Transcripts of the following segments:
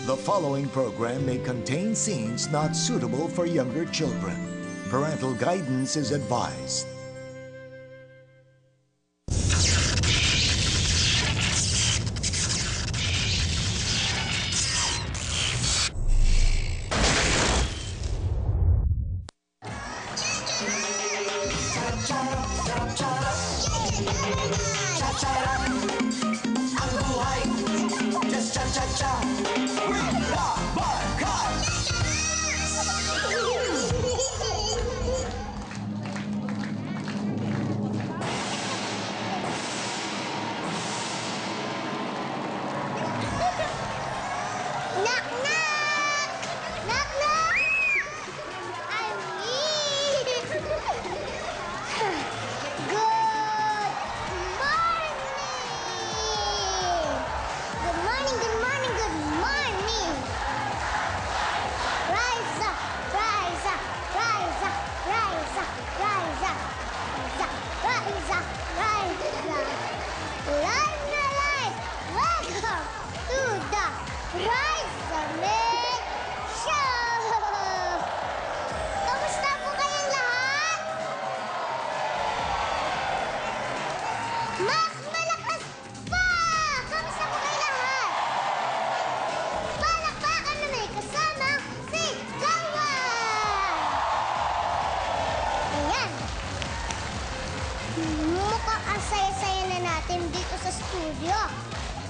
The following program may contain scenes not suitable for younger children. Parental guidance is advised.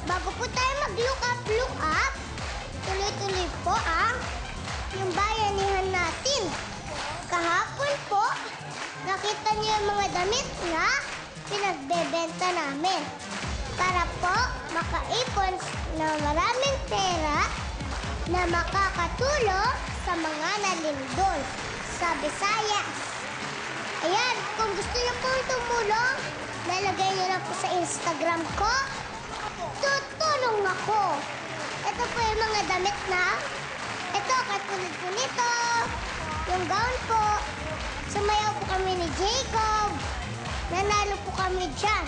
Bago po tayo mag-look up, tuloy-tuloy po yung bayanihan natin. Kahapon po, nakita niyo yung mga damit na pinagbebenta namin para po makaipon na maraming pera na makakatulong sa mga nalindol sa Visayas. Ayan, kung gusto niyo po tumulong, nalagay niyo lang po sa Instagram ko. Tutulong ako. Ito po yung mga damit na. Ito, katulad po nito. Yung gown po. Sumayaw po kami ni Jacob. Nanalo po kami dyan.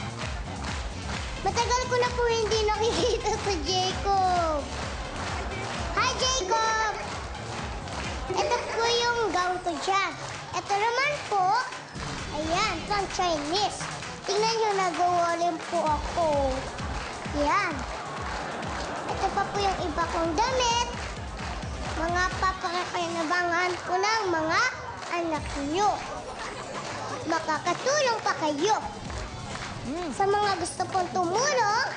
Matagal ko na po hindi nakikita si Jacob. Hi, Jacob! Ito po yung gown ko dyan. Ito naman po, ayan, pang Chinese. Tingnan nyo, nagawa rin po ako. Yan. Ito pa po yung iba kong damit. Mga papakakinabangan ko ng mga anak nyo. Makakatulong pa kayo. Sa mga gusto pong tumulong,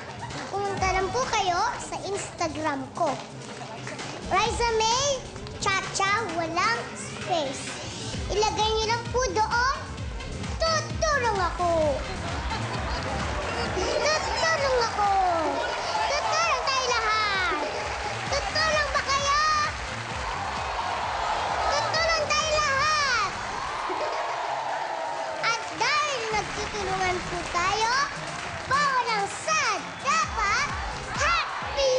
pumunta lang po kayo sa Instagram ko. Riza May Chacha, walang space. Ilagay nyo lang po doon. Tutulong ako. Tutulong ako. Tutulong tayo lahat. Tutulong ba kayo? Tutulong tayo lahat. At dahil nagtutulungan po tayo, walang sad, dapat happy.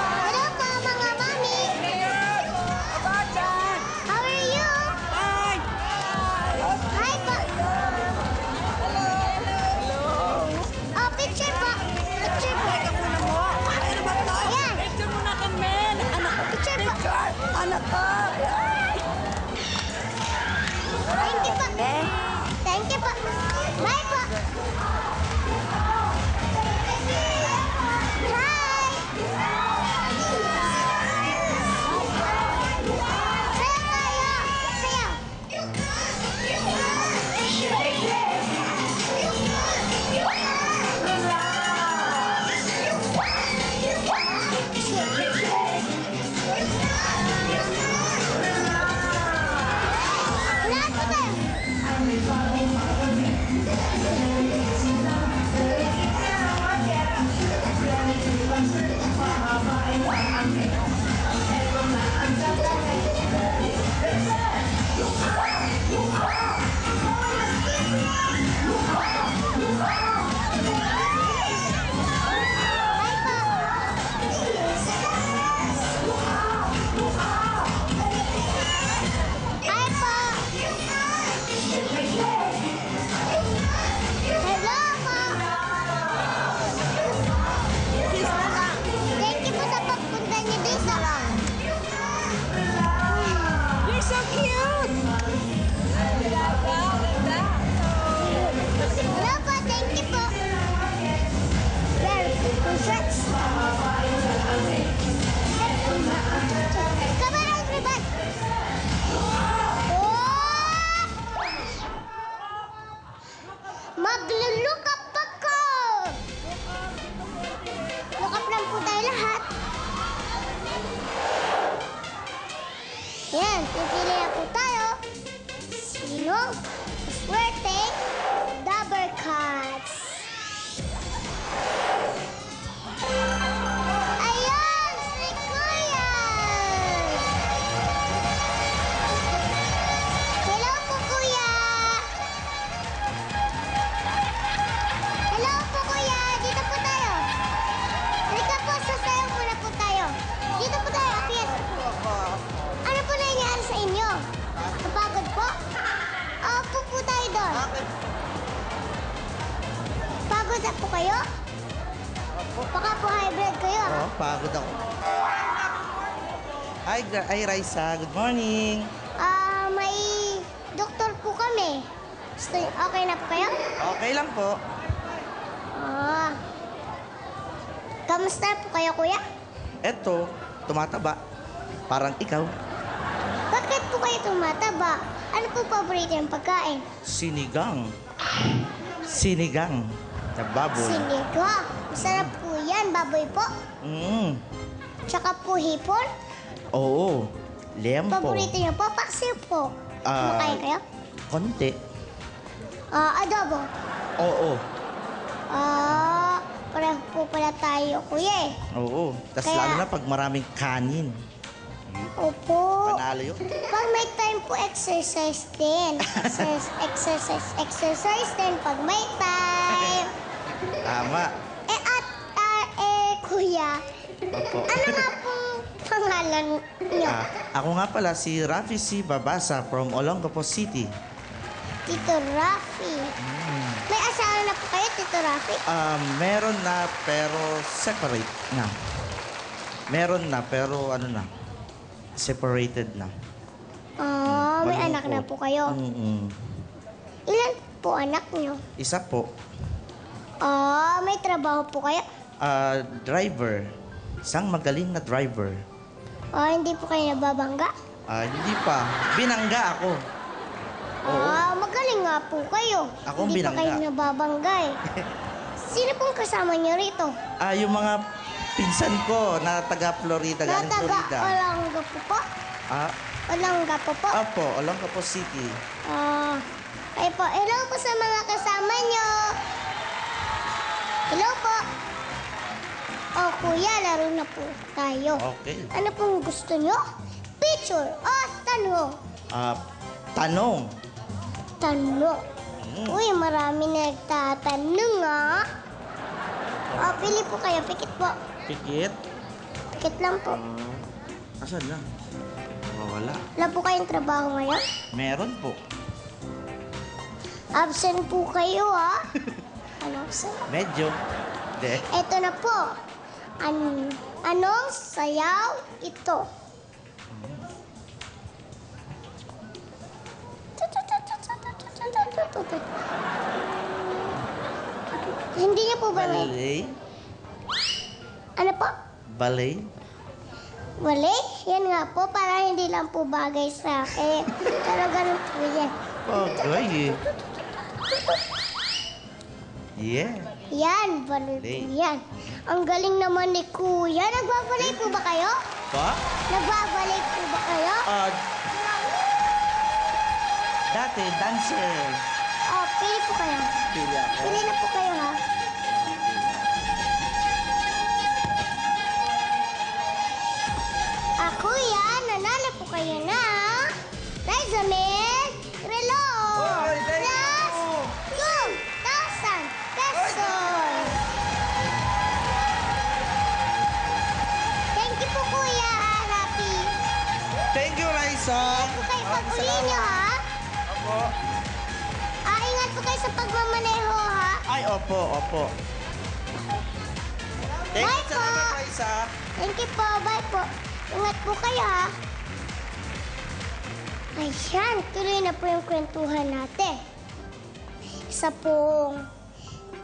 Hello po, mga mami. How are po kayo? Baka po hybrid kayo, ha? Oh, pagod ako. Hi, Raisa. Good morning. May doktor po kami. Okay na po kayo? Okay lang po. Kamusta po kayo, kuya? Eto, tumataba. Parang ikaw. Bakit po kayo tumataba? Ano po paborito yung pagkain? Sinigang. Sinigang. Na baboy. Sinigang. Masarap po yan, baboy po. Tsaka po hipon. Oo. Lempo. Paborito niyo po, paksiw po. Kumakain kayo? Konti. Adobo. Oo. Pareho po pala tayo, kuya eh. Oo. Tapos Kaya- lalo na pag maraming kanin. Opo. Panalo yun. Pag may time po, exercise din. Exercise din pag may time. Tama. Kuya, Opo. ano nga pong pangalan niyo? Ako nga pala si Rafi C. Babasa from Olongapo City. Tito Rafi. May asawa na po kayo, Tito Rafi? Meron na pero separate na. Meron na pero ano na, separated na. May Malungkot. anak na po kayo. Ilan po anak niyo? Isa po, May trabaho po kayo? driver. Isang magaling na driver. Hindi po kayo nababangga? Hindi pa. Binangga ako. Magaling nga po kayo. Ako ang Hindi pa binangga. kayo nababangga eh. Sino pong kasama niyo rito? Yung mga pinsan ko na taga Florida, galing Florida. Olonga po po? Olonga po po? Opo, Olongapo City. Kayo po. Hello po sa mga kasama niyo. Hello po. Kuya, laro na po tayo. Okay. Ano pong gusto niyo? Picture o tanong? Tanong. Tanong. Uy, marami nagtatanong pili po kayo. Pikit po. Pikit. Pikit lang po. Asan na? Wala. Wala po kayong trabaho ngayon? Meron po. Absent po kayo, ha? Ano absent? Medyo. De. Eto na po. Anong sayaw ito? Hindi niya po ba may... Ballet. Ano po? Ballet. Wala? Yan nga po, para hindi lang po bagay sa akin. Pero ganun po yan. Okay. Yeah. Yan, balay po Ballet. yan. Ang galing naman ni Kuya. Nagbabalay po ba kayo? Pa? Nagbabalay po ba kayo? Dati, dancer. Pili po kayo. Pili ako. Pili na po kayo, ha? Kuya, nanalo po kayo na Resume Relo. Oy, thank you. Plus 2,000 pesos. Thank you po, Kuya Rafi. Thank you, Raisa. Ingat po kayo pag uli niyo, ha? Opo. Ingat po kayo sa pagmamaneho, ha? Ay, opo, opo. Thank Bye you po. salamat, Raisa. Thank you po. Bye po. Ingat po kayo, ha? Ayan, tuloy na po yung kwentuhan natin. Isa pong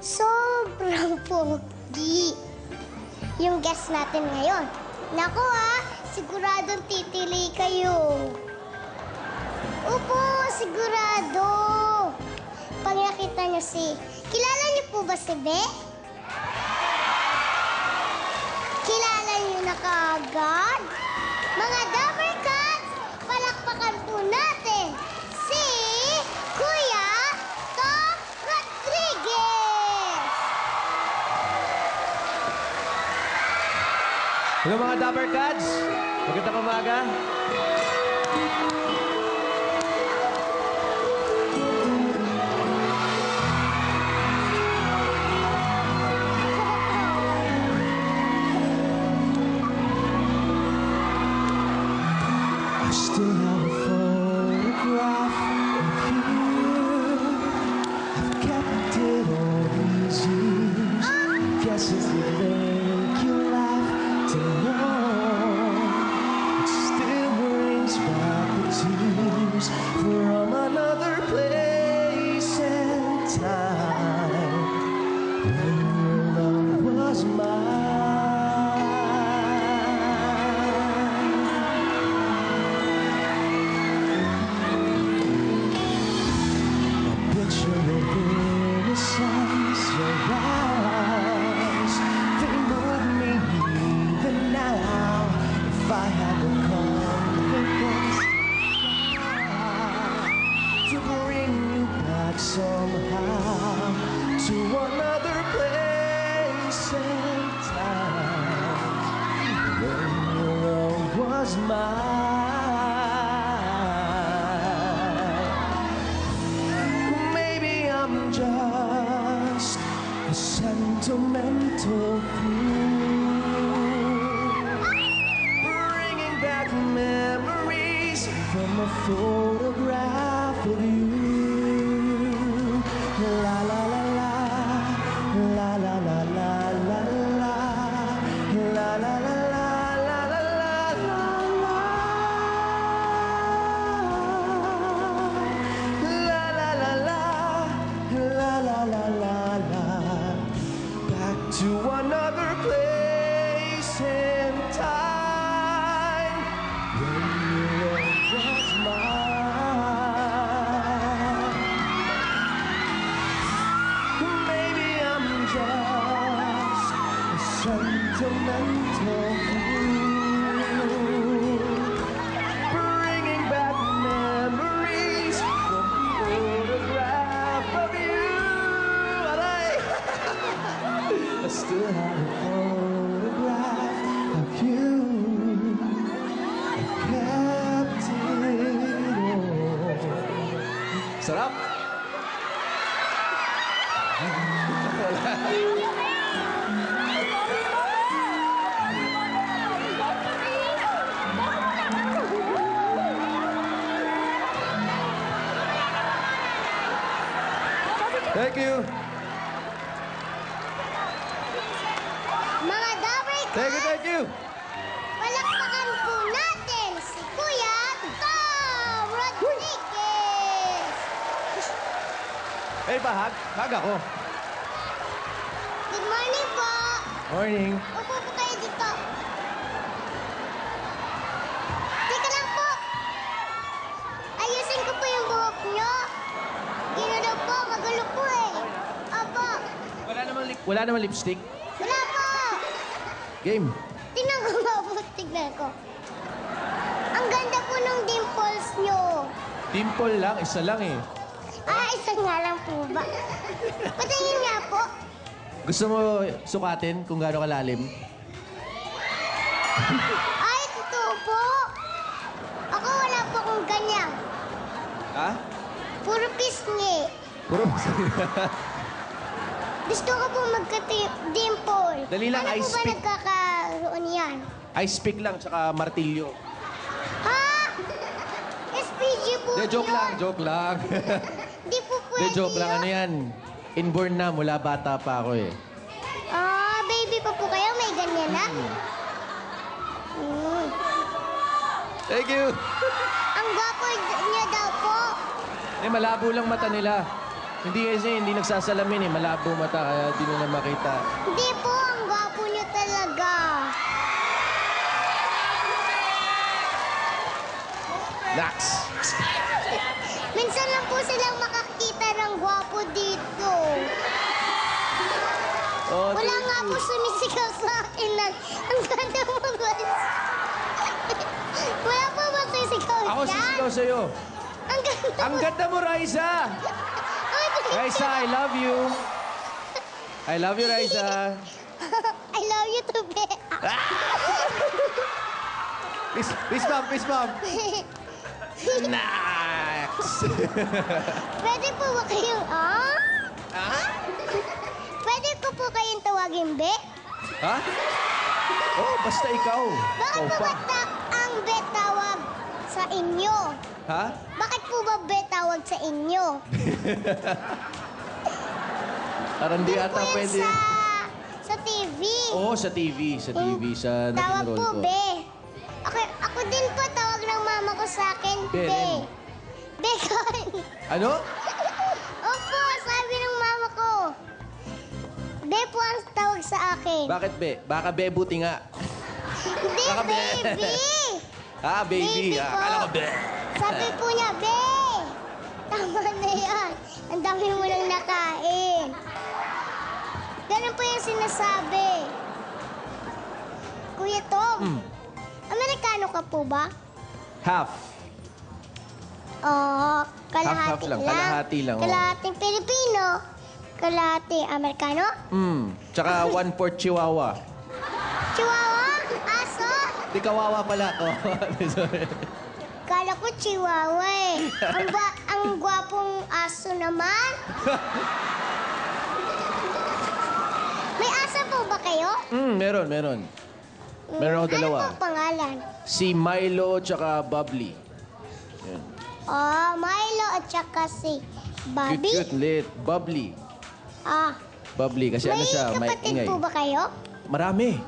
sobrang pogi yung guest natin ngayon. Naku, ha? Siguradong titili kayo. Opo, sigurado. Pag nakita niyo kilala niyo po ba si Be? Kilala niyo na kaagad? Mga Dabber Cats, palakpakan po natin si Kuya Tom Rodriguez! Hello mga Dapper Cats! Magandang umaga. I still have a photograph of you. I've kept it all these years. sentimental fool, bringing back memories from a photograph of you. La la la la, la la la la la la, la la la la la la la la. La la la la, la la la la la. Back to another place and time when your love was mine. Maybe I'm just a sentimental fool, bringing back memories from a photograph of you. Aray! I still have a photograph of you. I've kept it all. Sarap! Thank you! Mga Dabber Thank you, Cats, thank you! palakpakan po natin si Kuya Tom Rodriguez. Eh, bahag? Hag ako. Good morning po. Morning. Upo po kayo dito. Teka lang po. Ayusin ko po yung buhok nyo. Gino po, magulo po eh. Opo. Wala namang lipstick. Wala po. Game. Tingnan ko nga po, tignan ko. Ang ganda po ng dimples nyo. Dimple lang, isa lang eh. Ah, isa nga lang po ba? Patingin nga po. Gusto mo sukatin kung gaano kalalim? Ay, totoo po. Ako wala po akong ganyan. Ha? Puro pisngi. Puro. Gusto ko po magka-dimple. Dali lang, Paano ice po ba pick. nagkakaroon yan? Ice pick lang, tsaka martilyo. Ha? SPG po De, joke yun. lang, joke lang. Di po De, pwede joke lang. yun. Ano yan? Inborn na, mula bata pa ako eh. Ah, baby pa po kayo? May ganyan na? Thank you! Ang gwapo niya daw po. Eh, malabo lang mata nila. Hindi kasi, hindi nagsasalamin eh. Malabo mata, kaya di nila makita. Hindi po, ang gwapo niyo talaga. Nax! Minsan lang po silang makakita ng gwapo dito. Oh, Wala thank nga you. po sumisigaw sa akin na ang ganda mo guys. Wala po ba sisigaw Ako dyan? sisigaw sa'yo. Ang ganda Ang mo. ganda mo, Raisa! Ay, Raisa, I love you. I love you, Raisa. I love you too, be. Peace, ma'am, peace, ma'am. Nax! Pwede po ba kayong, Pwede ko po kayong tawagin, be? Ha? Oh, basta ikaw. Bakit Ikaw po pa. ba ang be tawag sa inyo? Ha? Bakit po ba be tawag sa inyo? Parang di Yun ata po yun pwede. sa TV. Oo, sa TV. Sa TV. Sa Tawag naging po, role ko. be. Ako din po, tawag ng mama ko sa akin, Be be. rin. Bekon. Ano? Opo, sabi ng mama ko. Be po ang tawag sa akin. Bakit be? Baka be buti nga. Hindi, Baka be. baby. Ah, baby. Baby Ah, po. akala ko be. Sabi po niya, be. Tama na yan. Ang dami mo lang nakain. Ganun po yung sinasabi. Kuya Tom, Amerikano ka po ba? Half. Oo, Half-half kalahati lang, kalahati lang, oo. Kalahating Pilipino, kalahati Amerikano. Tsaka 1/4 Chihuahua. Chihuahua? Aso? Di kawawa pala ako. Sorry. Kala ko Chihuahua eh. Ang gwapong aso naman. kayo? Meron. Meron ako dalawa. Ano po pangalan? Si Milo tsaka Bubbly. Yan. Oh, Milo at saka si Bobby. Cute lit. Bubbly. Ah, Bubbly kasi may ano siya, may kapatid ingay. po ba kayo? Marami.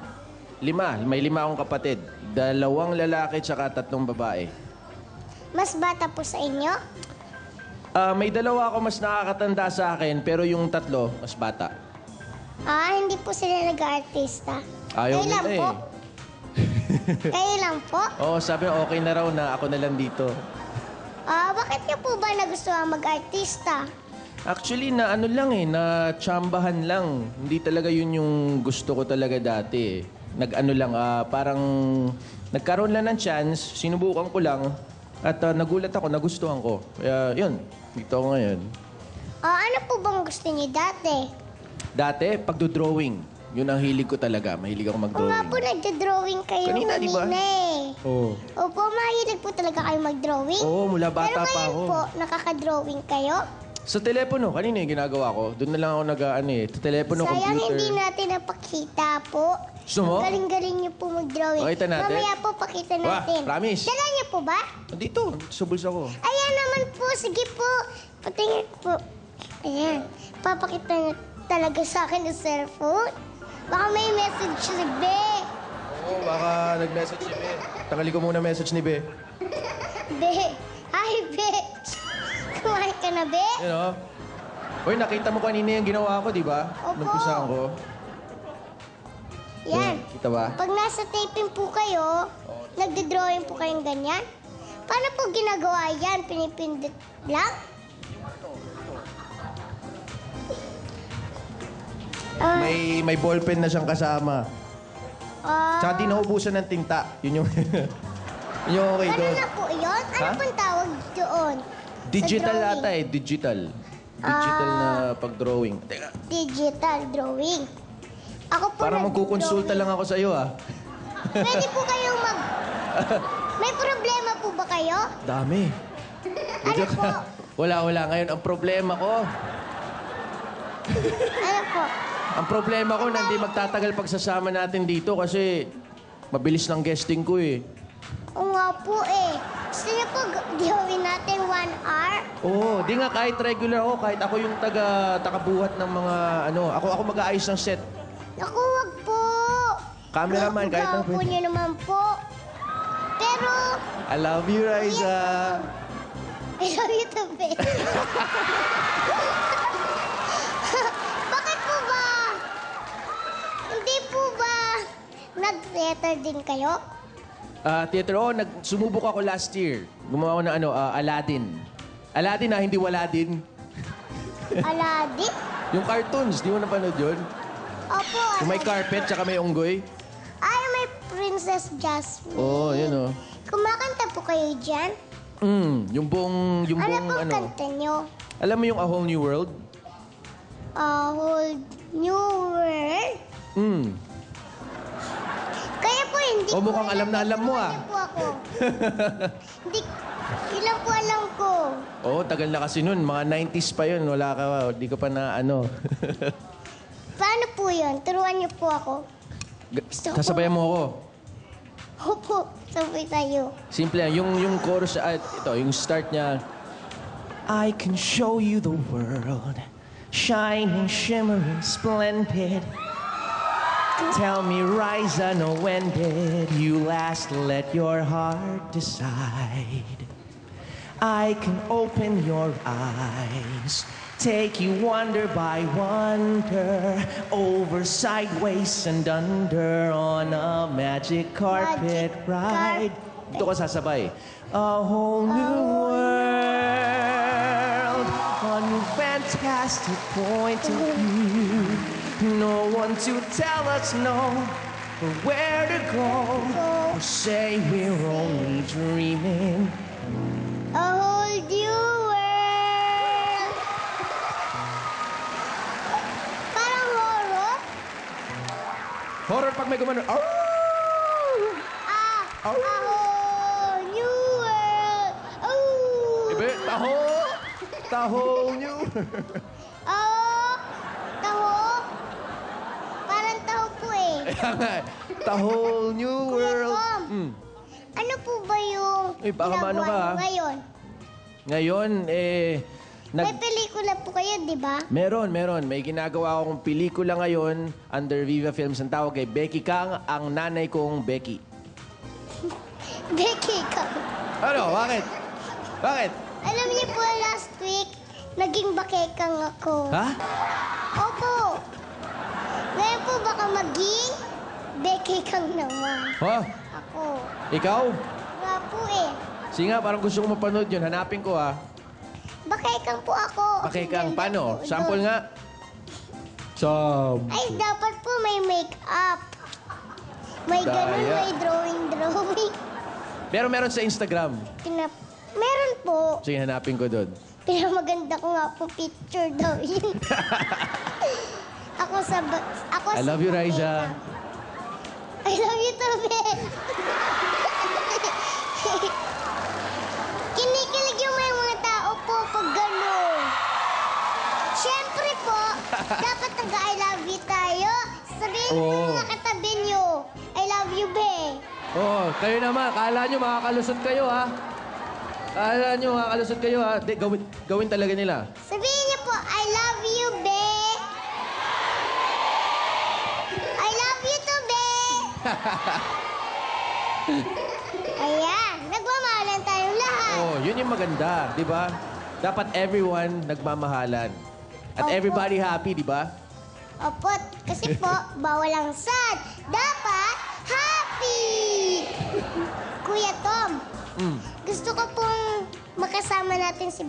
5. May 5 akong kapatid. 2 lalaki tsaka 3 babae. Mas bata po sa inyo? May 2 ako mas nakakatanda sa akin, pero yung 3 mas bata. Ah, hindi po sila nag-artista. Ayaw Kayo lang nila po? eh. Kayo lang po? Oo, sabi okay na raw na ako na lang dito. Ah, bakit niyo po ba nagustuhan mag-artista? Actually, na ano lang na tsambahan lang. Hindi talaga yun yung gusto ko talaga dati eh. Nag-ano lang, parang nagkaroon lang ng chance, sinubukan ko lang, at nagulat ako, nagustuhan ko. Kaya yun, dito ako ngayon. Ah, ano po bang gusto niyo dati? Dati, pagdodrawing. Yun ang hilig ko talaga. Mahilig ako O nga mag-drawing. po, nagda-drawing kayo Kanina, di ba? eh. Oo. Opo, mahilig po talaga kayo mag-drawing. Oo, mula Pero bata pa ngayon ako. po, nakaka-drawing kayo? Sa telepono, kanina yung ginagawa ko. Doon na lang ako nag-ano eh. Sa telepono, Sayang computer. hindi natin napakita po. Gusto mo? Ang galing-galing niyo po mag-drawing. Pakita natin? Mamaya po, pakita natin. promise. Dala niyo po ba? Dito, sa bulsa ko. Ayan naman po, sige po. Patingin po. Ayan. Papakita niyo talaga sa akin yung cellphone. Baka may message si Be. Oo, baka nag-message ni Be. Tangali ko muna message ni Be. Be. Hi, Be. Kumain ka na, Be? You know? Uy, nakita mo kanina yung ginawa ko, di ba? Opo. Nagpusahan ko. Yan. Kita ba? Pag nasa taping po kayo, nagde-drawing po kayong ganyan. Paano po ginagawa yan? Pinipindot lang? May ballpen na siyang kasama. Ah, Tsaka di naubusan ng tinta. Yun yung... yun yung okay ano doon. na po yun? Ano Ha? pong tawag doon? Sa Digital drawing? ata eh. Digital. Digital na pag-drawing. Teka, Digital drawing. Ako po parang magkukonsulta lang ako sa'yo ah. Pwede po kayong mag... May problema po ba kayo? Dami. Ano po? Wala. Ngayon, ang problema ko, Ano po? na hindi magtatagal pagsasama natin dito kasi mabilis ng guesting ko eh. Oo nga po eh. Gusto niyo po gawin natin 1 hour? Oo, di nga kahit regular ako, kahit ako yung takabuhat ng mga ako mag-aayos ng set. Naku, wag po. Cameraman, kahit ang po niyo naman po. Pero, I love you, Riza. I love you too, babe. Bakit po ba? Hindi po ba nag-theater din kayo? Theater, sumubok ako last year. Gumawa ako ng Aladdin. Aladdin hindi Waladin. Aladdin? Yung cartoons, di mo napanood yun? Opo, Yung may Aladdin. carpet, tsaka may unggoy. Ay, may Princess Jasmine. Oo, yun oh. Kumakanta po kayo dyan? Yung buong, Ano pong kanta nyo? alam mo yung A Whole New World? A whole new world? Kaya po, hindi O, ko mukhang alam na alam mo, ah. Hindi po ako. Hindi, ilan po alam ko. Oo, tagal na kasi nun. Mga 90s pa yun. Wala ka, di ka pa na Paano po yun? Turuan niyo po ako. Gusto ko Sasabayan mo ako. Opo, sabay tayo. Simple yan. Yung chorus, ito, yung start niya. I can show you the world, shining, shimmering, splendid. Tell me, Riza, no, when did you last let your heart decide? I can open your eyes, take you wonder by wonder, over, sideways, and under on a magic carpet Magic ride. carpet. Dito ka sasabay. A whole new world, a new fantastic point of view. No one to tell us no, or where to go, or say we're only dreaming. A whole new world. Parang horror? Horror pag may gumano. Oh! A whole new world. Oh! Ibe, taho! Taho nyo! Oh! Taho? Parang taho po eh. Kaya nga, the whole new world. Tom, ano po ba yung baka maano ka, ha? ginagawa niyo ngayon? Ngayon, May pelikula po kayo, di ba? meron. May ginagawa akong pelikula ngayon under Viva Films. Ang tawag kay Becky Kang, ang nanay kong Becky. Becky ka. Ano? Bakit? Bakit? Alam niyo po, last week, naging bakekang ako. Ha? Opo. Ngayon po baka maging Becky Kang naman. Ha? Ako. Ikaw? Nga po eh. Sige nga, parang gusto ko mapanood yun. Hanapin ko, ha? Bakekang po ako. Becky Kang, Ganda paano? po Sample doon. nga. Ay, dapat po may make-up. May ganun, Daya. may drawing. Pero meron sa Instagram. Meron po. Sige, hanapin ko doon. Pinamaganda ko nga po picture daw yun. ako I love you, Raisa. I love you too, Ben. Kinikilig yung may mga tao po pag gano'n. Siyempre po, dapat nag-I love you tayo. Sabihin mo Oo. mga katabi nyo, I love you, be. Oh, kayo naman. Kala nyo makakalusot kayo, ha? Kala nyo makakalusot kayo, ha? Di, gawin talaga nila. Sabihin niyo po, I love you, be. I love you too, be. Ayan, nagmamahalan tayong lahat. Oh, yun yung maganda, di ba? Dapat everyone nagmamahalan. At Opo. everybody happy, di ba? Opo, kasi po, bawal ang sad. Dapat happy! Kuya Tom, gusto ko pong makasama natin si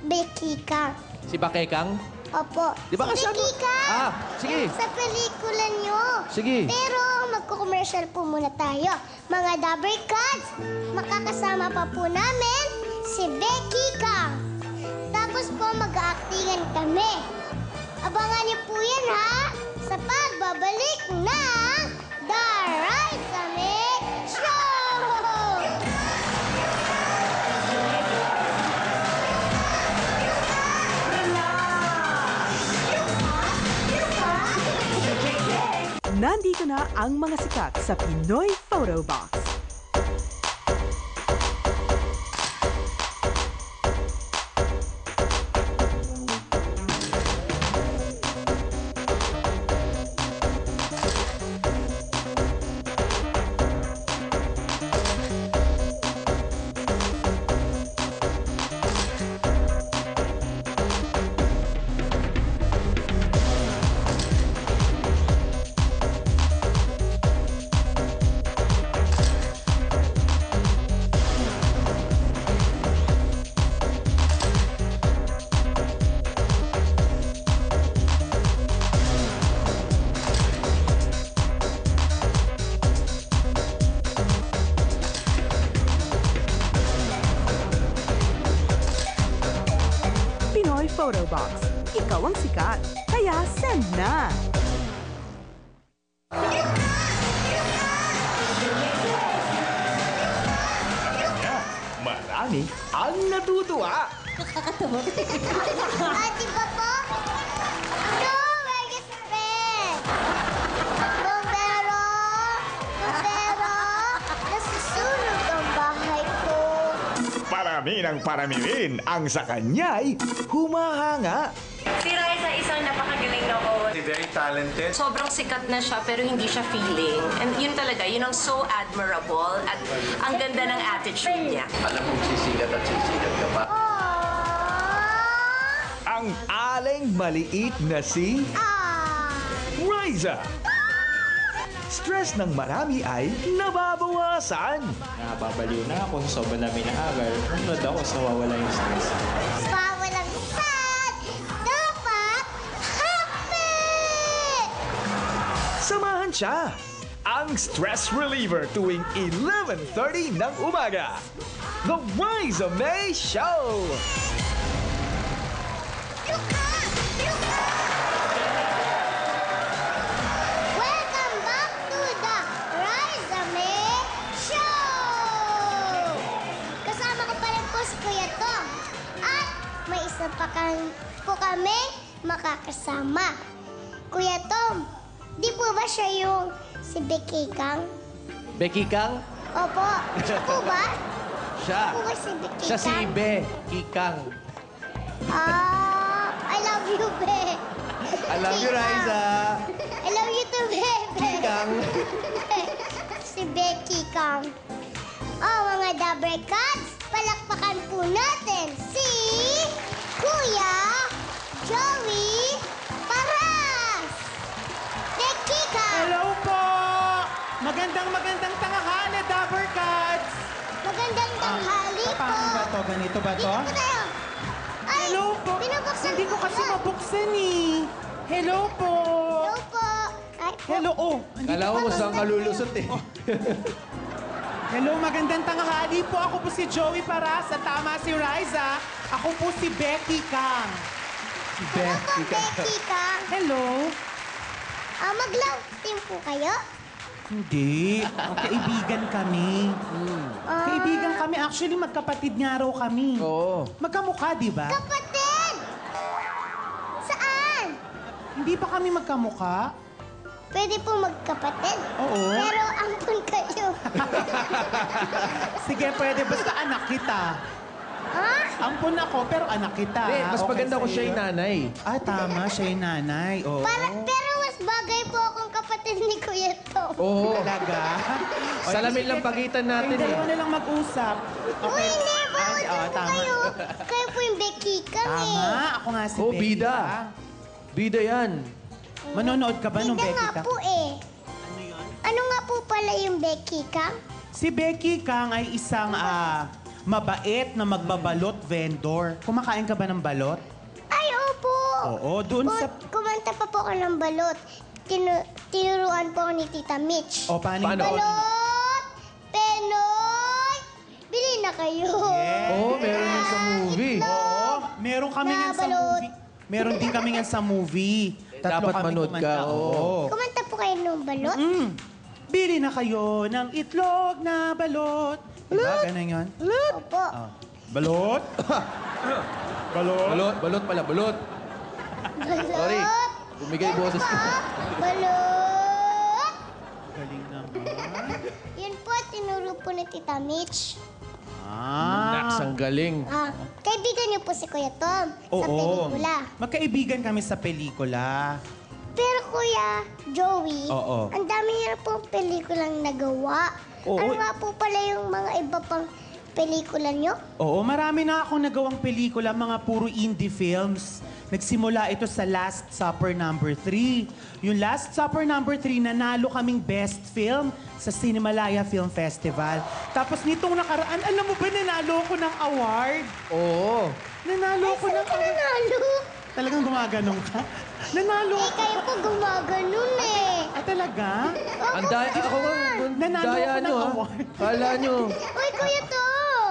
Becky Kang. Si Bakekang? Opo. Di ba si kasama- Becky Kang! Ah, sige. Sa pelikula nyo. Sige. Pero magko-commercial po muna tayo. Mga Dabber Cats, makakasama pa po namin si Becky Kang. Tapos po mag-aactingan kami. Abangan niyo po yan, ha? Sa pagbabalik ng The Raisa May Show! Nandito na ang mga sikat sa Pinoy Photo Box. Pinoy Photo Box. Ikaw ang sikat. Kaya send na! Marami ang natutuwa. Ate ba po? No, where you spend? Pero, nasusunog ang bahay ko. Parami ng parami rin ang sa kanya'y humahanga. Si Raisa isang napakagaling na host. Very talented. Sobrang sikat na siya pero hindi siya feeling. And yun talaga, yun ang so admirable at ang ganda ng attitude niya. Alam mong sisikat at sisikat ka pa. Aww. Ang aling maliit na si Raisa. Stress ng marami ay nababawasan. Nababaliw na ako sa sobrang dami na agal. Nanonood ako sa wawala yung stress. Walang sad. Dapat happy. Samahan siya. Ang stress reliever tuwing 11:30 ng umaga. The Raisa May Show! Welcome back to the Raisa May Show! Kasama ko pa rin po si Kuya Tom. At may isa pa po kami makakasama. Kuya Tom, di po ba siya yung Si Becky Kang. Becky Kang? Opo. Siya po ba? Siya. Ako ba si Becky Siya si Kang? Becky Kang. I love you, Be. I love you, Raisa. I love you too, Be. Kang. Si Becky Kang. Oh, mga Dabber Cats, palakpakan po natin si Kuya Joey Paras. Becky Kang. Hello po! Magandang tanghali, Dabber Cats! Magandang tanghali po. Paano ba to? Ganito ba to? Dito po tayo. Ay, Hello po! binubuksan Hindi ko po kasi ba? mabuksan eh. Hello po! Hello po. Ay, Hello, oh. Kala ko kung saan ka lulusot eh. Hello, magandang tanghali po. Ako po si Joey Paras at tama si Riza. Ako po si Becky Kang. Hello po, Becky Kang. Hello? Mag-love team po kayo? Hindi. Kaibigan kami. Kaibigan kami. Actually, magkapatid nga raw kami. Oo. Magkamukha, di ba? Kapatid! Saan? Hindi ba kami magkamukha? Pwede po magkapatid. Oo. Pero ampun kayo. Sige, pwede. Basta anak kita. Ha? Ampun ako, pero anak kita. Hindi, mas Okay maganda ko sa'yo siya yung yun? nanay. Ah, tama. Siya yung nanay. Oo. Pero mas bagay po akong kapatid ni Kuya Tom. Oo. Talaga? Salamin lang pagitan natin Yung eh. dalawa na lang mag-usap. Uy, hindi. Bawal Ay, din po kayo. Kayo po yung Becky Kang Tama. eh. Ako nga si Oh, Becky bida. Kang. Bida yan. Manonood ka ba nung Hindi Becky nga Kang? po eh. Ano nga po pala yung Becky Kang? Si Becky Kang ay isang mabait na magbabalot vendor. Kumakain ka ba ng balot? Ay, opo. Oo, doon sa... Kumanta pa po ako ng balot. Tinuruan po ako ni Tita Mitch. O, paano? Paano? Balot! Penoy! Bili na kayo. Oo, meron yan sa movie. Oo, meron kami nga sa Nabalot. movie. Meron din kami nga sa movie. Dapat kami manood ka, kumanta. oo. Kumanta po kayo ng balot? Bili na kayo ng itlog na balot. Diba? Ganun yun? Opo. Balot? Balot? Balot pala, balot. Balot. Sorry. Bumigay boses ko. Balot. Galing naman. Yun po, tinuro po ni Tita Mitch. Ah. Naks, ang galing. Kaibigan niyo po si Kuya Tom sa pelikula. Magkaibigan kami sa pelikula. Pero Kuya Joey, Oo. ang dami niya pong pelikulang nagawa. Oo. Ano nga po pala yung mga iba pang pelikula niyo? Oo, marami na akong nagawang pelikula, mga puro indie films. Nagsimula ito sa Last Supper number 3. Yung Last Supper number 3, nanalo kaming best film sa Cinemalaya Film Festival. Tapos nitong nakaraan, alam mo ba, nanalo ko ng award? Oo. Nanalo ko ng Saan ka award. nanalo? Talagang gumaganong ka? Nanalo Eh, kayo po gumaganon eh. Ah, talaga? Ang daya, ako nga, Nanalo daya ako ng nyo ha. award. Kala nyo. Uy, Kuya Tom!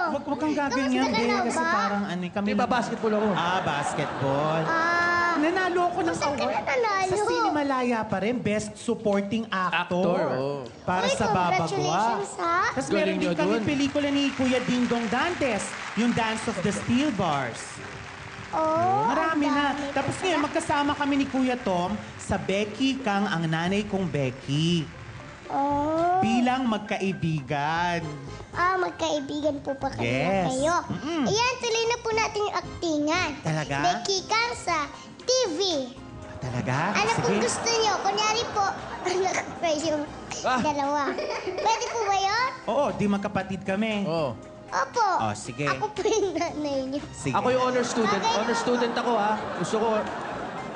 Huwag kang gaganyan, Kamusta ka be. na Kasi ba? parang ano, kami... Di ba basketball ako? Basketball. Nanalo ako ng Saan ka award. nanalo? Sa Cinemalaya pa rin, Best Supporting Actor. Actor, oo. Para Uy, sa Babagwa. congratulations, ha? Tapos Galing meron din nyo kami dun. pelikula ni Kuya Dingdong Dantes, yung Dance of the Steel Bars. Oh, Marami ang na. dami Tapos pala. ngayon, magkasama kami ni Kuya Tom sa Becky Kang, ang nanay kong Becky. Oh. Bilang magkaibigan. Magkaibigan po pa kayo. Yes. Kayo. Ayan, tuloy na po natin yung aktingan. Talaga? Becky Kang sa TV. Talaga? Ano Sige. pong gusto niyo? Kunyari po, anak ko yung dalawa. Pwede po ba yun? Oo, di magkapatid kami. Oo. Opo. Oh, sige. Ako po yung nanay niyo. Sige. Ako yung honor student. Honor student ako ha. Gusto ko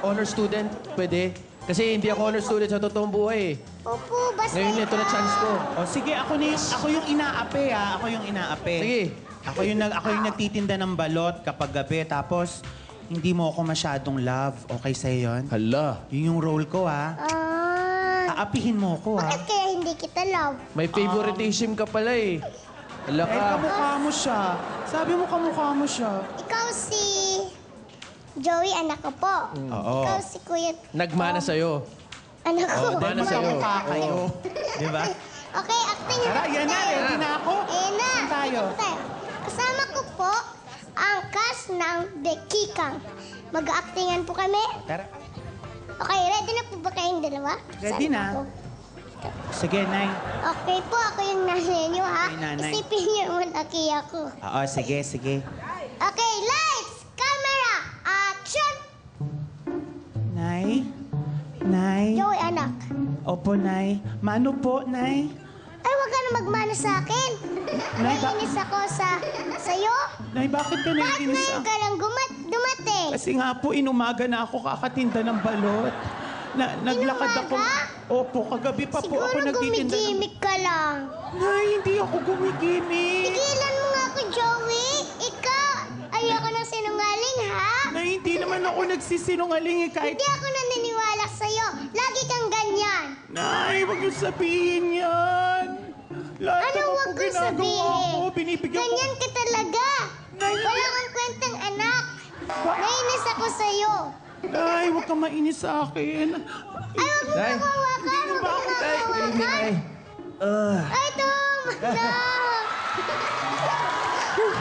honor student. Pwede. Kasi hindi ako honor student sa totoong buhay eh. Opo, basta Ngayon ito na chance ko. Oh, sige, ako yung inaapi ha. Ako yung inaapi. Sige. Ako yung nagtitinda ng balot kapag gabi. Tapos, hindi mo ako masyadong love. Okay sa'yo yun? Hala. Yun yung role ko ha. Aapihin mo ako ha. bakit kaya hindi kita love? May favoritism ka pala eh. Hala Eh, ka. kamukha mo siya. Sabi mo kamukha mo siya. Ikaw si Joey, anak ko po. Oo. Ikaw si Kuya. Nagmana sa'yo. Anak ko. Oh, mana sa'yo. Kamukha kayo. Di ba? Okay, acting na Tara, po yan na. tayo. Ready na ako. Ayan na. Saan tayo? Dito po tayo. Kasama ko po ang cast ng Becky Kang. Mag-actingan po kami. Tara. Okay, ready na po ba kayong dalawa? Ready Saan na. ako? Sige, Nay. Okay po, ako yung nanay niyo, ha? Okay, nanay. Isipin niyo malaki ako. Oo, sige, sige. Okay, lights, camera, action! Nay? Nay? Joey, anak. Opo, Nay. Mano po, Nay? Ay, huwag ka na magmano sa akin. Nay, Naiinis ako sa'yo. Nay, bakit ka Bakit naiinis ngayon ka lang dumating? Kasi nga po, inumaga na ako kakatinda ng balot. Naglakad ako. Inumaga? Opo, kagabi pa po ako Siguro nagtitinda ng... gumigimik ka lang. Nay, hindi ako gumigimik. Tigilan mo nga ako, Joey. Ikaw, ayoko ng sinungaling, ha? Nay, hindi naman ako nagsisinungaling eh, kahit... Hindi ako naniniwala sa'yo. Lagi kang ganyan. Nay, wag niyo sabihin yan. Lahat Ano naman huwag po kong ginagawa sabihin? ko, binibigyan ko... Ganyan ka talaga. Nay, Wala kang kwentang anak. Nainis ako sa'yo. Nay, huwag ka mainis sa akin. Ay, huwag mo Nay. nang hawakan. Huwag mo Bakit, nang Nay? hawakan. Ay, Tom! No!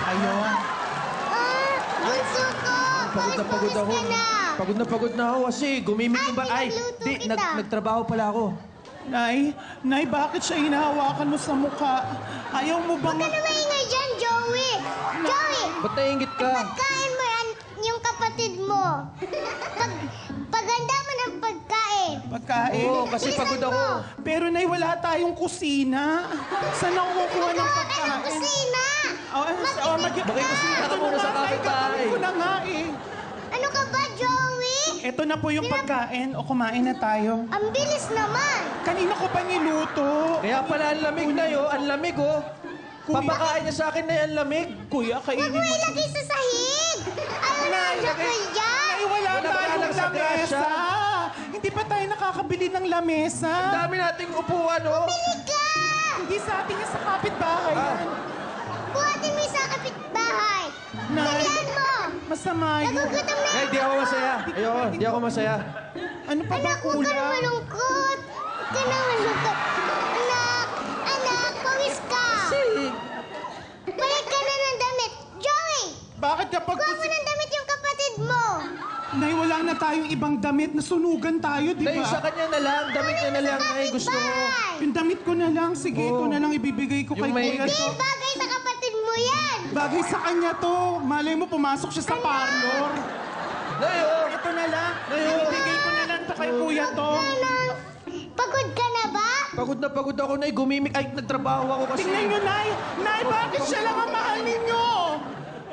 Ayun. Bunso ko! Pagod ako. Pawis-pawis ka na. Pagod na ako kasi gumimik Ay, yung ba... Ay, pinagluto di, kita. nagtrabaho pala ako. Nay, bakit siya hinahawakan mo sa mukha? Ayaw mo bang... Huwag ka na maingay dyan, Joey. Joey, Ba't naingit ka? pagkain mo yung kapatid mo. Paganda mo ng pagkain. Pagkain? Oo, kasi pagod ako. Pero Nay, wala tayong kusina. Saan ako kukuha ng Ikaw ka ng pagkain? kusina. Makikusina ka muna sa kapitbahay. Gagawin ko na nga eh. Ano ka ba, Joey? Ito na po yung pagkain. O kumain na tayo. Ang bilis naman. Kanina ko pa niluto. Kaya pala ang lamig na yun. Ang lamig, oh. Papakain niya sa akin na yung lamig. Kuya, Huwag kainin mo mo. ilagay sa sahig. Ayaw na ang joker dyan. Ay, wala Wala pa tayong lang sa lamesa. grasya. Hindi pa tayo nakakabili ng lamesa. Ang dami nating upuan, oh. Ika! Hindi sa atin yan sa kapitbahay yan. Buhatin mo yung sa kapitbahay. Nay. Dalihan mo. Masama yun. Nagugutom na Ay, di ako masaya. Ayoko, di ako masaya. Ano pa ba, Anak, huwag ka na kuya? malungkot. Huwag ka na malungkot. Anak, pawis ka. Balik ka na ng damit. Joey, Bakit kapag... kuha mo ng damit yung kapatid mo. Nay, wala na tayong ibang damit. Nasunugan tayo, di Nay, sa ba? kanya na lang. Damit niya na lang. Ay, gusto ko. Kapitbahay. Yung damit ko na lang. Sige, ito na lang ibibigay ko kay Yung may- kuya Di to. bagay sa kapatid mo yan. Bagay sa kanya to. Malay mo, pumasok siya sa parlor. Nay, oh. Ito na lang. Ibibigay ko na lang to kay kuya to. Anong, pagod ka na ba? Pagod ako, Nay. Gumimik. Ay, nagtrabaho ako kasi. Tingnan nyo, Nay. Nay, bakit siya lang ang mahal ninyo?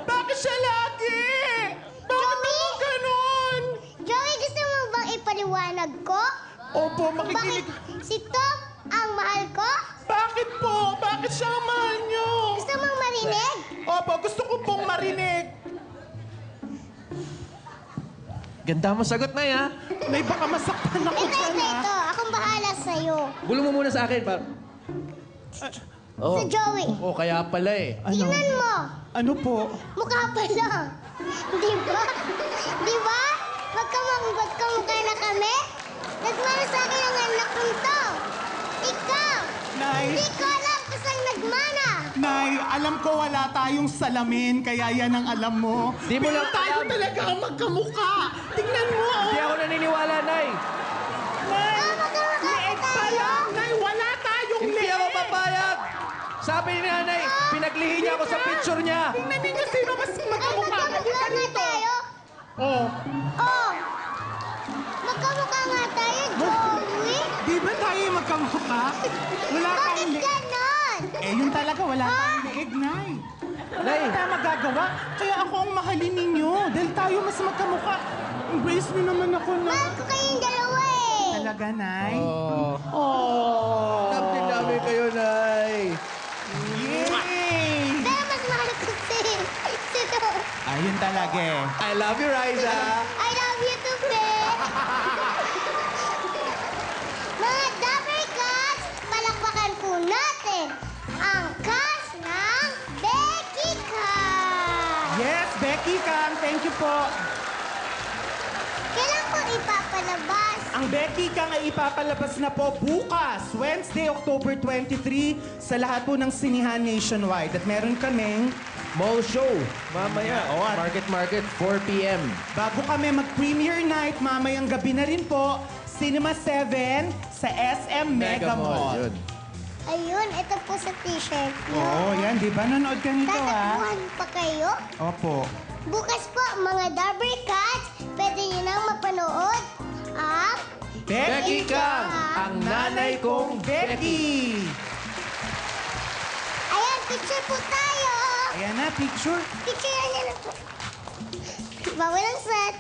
Bakit siya lagi? Bakit naman ganun? Joey, gusto mo bang ipaliwanag ko? Opo, Bakit makikinig. si Tom ang mahal ko? Bakit po? Bakit siya ang mahal nyo? Gusto mong marinig? Opo, gusto ko pong marinig. Ganda mo sagot, Nay, ha? Nay, baka masaktan ako Ito, dyan, ito, ha? ito. Akong bahala sa'yo. Bulong mo muna sa akin, pa. Oh. Sa Joey. Oh, kaya pala eh. Tingnan mo. Ano po? Mukha pa lang. Di ba? Di ba? Magkamukha na kami? Nagmana sa akin ang anak kong to. Ikaw. Nay. Hindi ko alam kung saan nagmana. Nay, alam ko wala tayong salamin, kaya yan ang alam mo. Di mo Pero lang tayo alam. talaga ang magkamukha. Tingnan mo, oh. Hindi ako naniniwala, Nay. Nay, Magkamukha leeg pa tayo. lang. Nay, wala tayong Hindi leeg. ako papayag. Sabi ni Nanay, pinaglihi niya ako sa picture niya. Tingnan ninyo sino mas Ay, magkamukha. magkamukha nga tayo. Oh, Oh. Magkamukha nga tayo, Joey. di ba tayo magkamukha? Wala Bakit tayong leeg. ganon? Eh, yun talaga, wala tayong leeg, Nay. Nay, Wala tayong magagawa. Kaya ako ang mahalin ninyo. Dahil tayo mas magkamukha. Embrace niyo naman ako, na. Mahal ko kayong dalawa eh. Talaga, Nay? oh. Oh. Love din namin kayo, Nay. Yay! Pero mas mahal ko si Tom. Ayun talaga eh. I love you, Riza. I love you too, babe. Mga Dapper Cats, palakpakan po natin ang cast ng Becky Cats. Yes, Becky Kang, thank you po. Kailan po ipapalabas? Ang Becky Kang ay ipapalabas na po bukas, Wednesday, October 23, sa lahat po ng sinihan nationwide. At meron kaming, Mall show. Mamaya. Oo, Market, 4 p.m. bago kami mag-premiere night, mamayang gabi na rin po, Cinema 7 sa SM Mega Mall. Yun. Ayun, ito po sa t-shirt niyo. Oo, yan. Di ba? Nanood ka nito, ha? Tatakbuhan pa kayo? Opo. Bukas po, mga Dabber Cats, pwede nyo nang mapanood ang Becky Kang, ang nanay kong Becky. Ayan, picture po tayo. Ayan na, picture. Picture niya na po. Bawal ang set.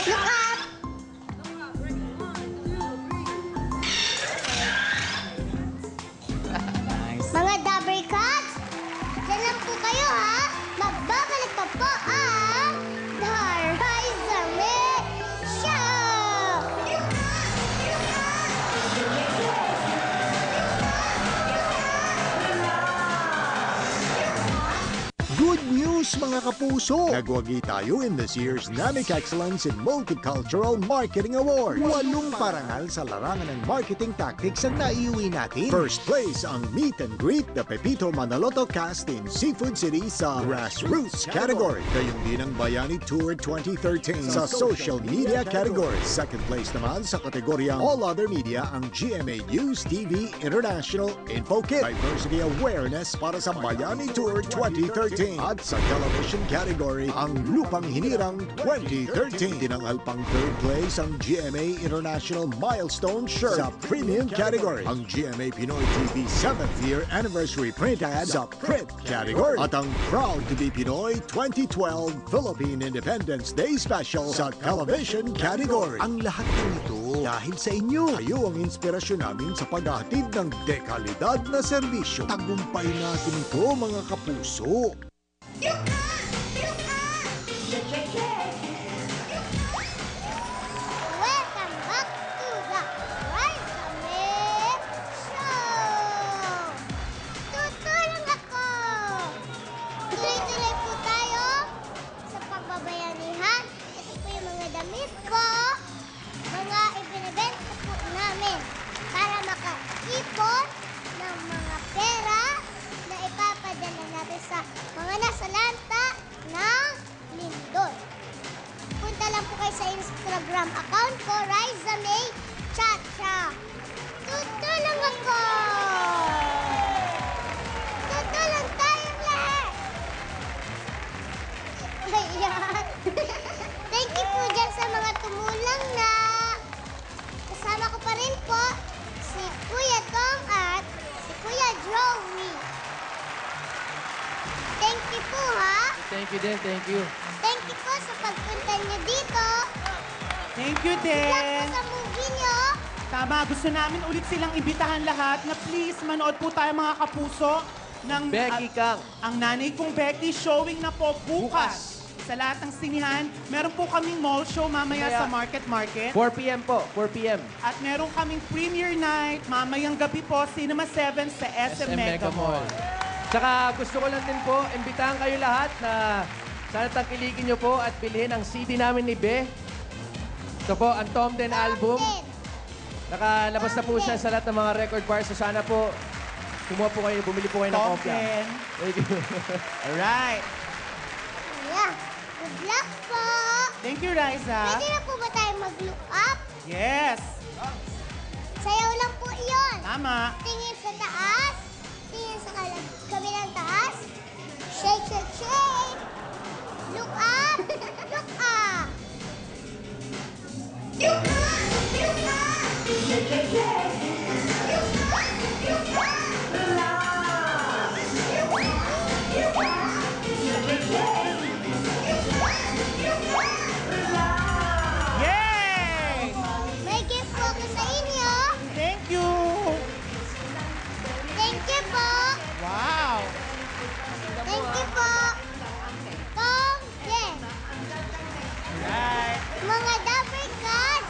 Look up. Mga Dabber Cats, dyan lang po kayo ha. Magbabalik pa po ang The Rise Show! Good news mga kapuso! Nagwagi tayo in this year's NAMIC Excellence in Multicultural Marketing Award. 8 parangal sa larangan ng marketing tactics ang naiuwi natin. First place ang Meet and Greet the Pepito Manaloto Cast in Seafood City sa Grassroots category. Gayong din ang Bayani Tour 2013 sa Social Media category. Second place naman sa kategoryang All Other Media ang GMA News TV International Info Kit. Diversity Awareness para sa Bayani Tour 2013. At sa television category, ang Lupang Hinirang 2013. Tinanghal pang third place ang GMA International Milestone Shirt sa Premium category. Ang GMA Pinoy TV 7th Year Anniversary Print Ad sa Print category. At ang Proud to be Pinoy 2012 Philippine Independence Day Special sa Television category. Ang lahat ng ito dahil sa inyo. Kayo ang inspirasyon namin sa paghahatid ng dekalidad na serbisyo. Tagumpay natin ito mga kapuso. Welcome back to the Rise Show! Tutulong ako! Tuloy-tuloy po tayo sa pagbabayanihan. Ito po yung mga damit ko, mga ibinibenta po namin para makaipon ng mga pera na ipapadala natin sa mga nasa lanta ng Lindol. Punta lang po kayo sa Instagram account ko, Riza May Chacha. Tutulong ako! Tutulong tayong lahat! Ayan. Thank you po dyan sa mga tumulong na. Kasama ko pa rin po si Kuya Tom at si Kuya Joey. Thank you po ha. Thank you din, thank you. Thank you po sa pagpunta niyo dito. Thank you Good luck po din. sa movie niyo. Tama, gusto namin ulit silang imbitahan lahat na please manood po tayo mga kapuso ng Becky Kang. ang nanay kong Becky showing na po bukas. Sa lahat ng sinihan, meron po kaming mall show mamaya Kaya- sa Market. 4 p.m. po, 4 p.m. At meron kaming premiere night mamayang gabi po, Cinema 7 sa SM Mega Mall. Tsaka gusto ko lang din po, imbitahan kayo lahat na sana tangkilikin nyo po at bilhin ang CD namin ni Be. Ito po, ang Tom 10 album. Then, Nakalabas na po siya sa lahat ng mga record bars. So sana po, kumuha po kayo, bumili po kayo ng Tom kopya. 10. Thank you. Alright. yeah. Good luck po. Thank you, Riza. Pwede na po ba tayo mag-look up? Yes. Sayaw lang po iyon. Tama. Tingin sa taas. Tingin sa kabilang taas. Shake, shake, shake. Look up. Look up. Look up. Look up. Shake, shake, shake. Look up. Look up. Yay! May gift po ako sa inyo. Thank you. Thank you po. Wow. Thank you po. Tom Jen. Alright. Mga Dabber Cats,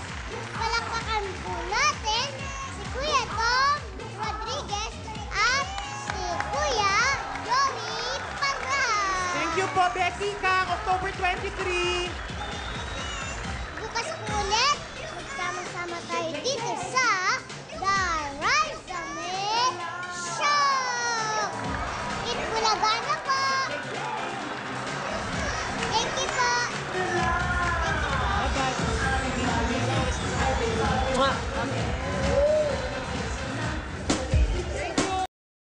palakpakan po natin si Kuya Tom Rodriguez at si Kuya Joey Parra. Thank you po, Becky Kang, October 23.